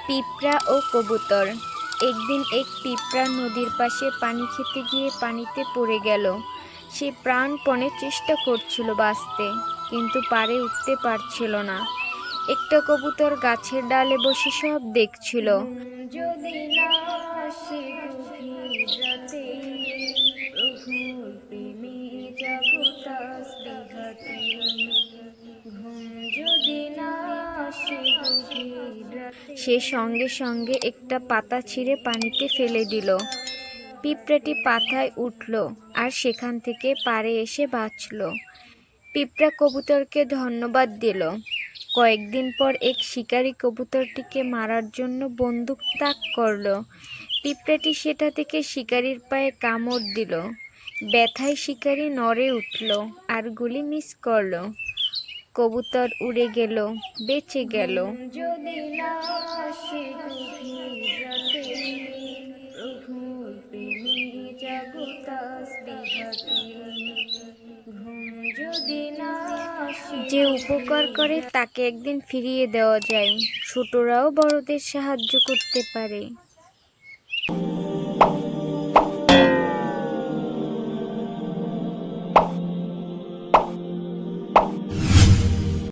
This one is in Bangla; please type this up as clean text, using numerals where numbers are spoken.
পিঁপড়া ও কবুতর। একদিন এক পিঁপড়া নদীর পাশে পানি খেতে গিয়ে পানিতে পড়ে গেল। সে প্রাণপণে চেষ্টা করছিল বাঁচতে, কিন্তু পাড়ে উঠতে পারছিল না। একটা কবুতর গাছের ডালে বসে সব দেখছিল। যদি না আসে গভীর রাতে, প্রভুর প্রেমে জাগো তাসবিহাতে। ঘুম যদি না আসে গভীর রাতে, সে সঙ্গে সঙ্গে একটা পাতা ছিঁড়ে পানিতে ফেলে দিল। পিঁপড়াটি পাতায় উঠল আর সেখান থেকে পাড়ে এসে বাঁচল। পিঁপড়া কবুতরকে ধন্যবাদ দিল। কয়েকদিন পর এক শিকারী কবুতরটিকে মারার জন্য বন্দুক তাক করল। পিঁপড়াটি সেটা থেকে শিকারীর পায়ে কামড় দিল। ব্যথায় শিকারী নড়ে উঠল আর গুলি মিস করল। কবুতর উড়ে গেল, বেঁচে গেল। যদি না আসে গভীর রাতে, প্রভুর প্রেমে জাগো তাসবিহাতে। ঘুম যদি না আসে, যে উপকার করে তাকে একদিন ফিরিয়ে দেওয়া যায়। ছোটরাও বড়দের সাহায্য করতে পারে।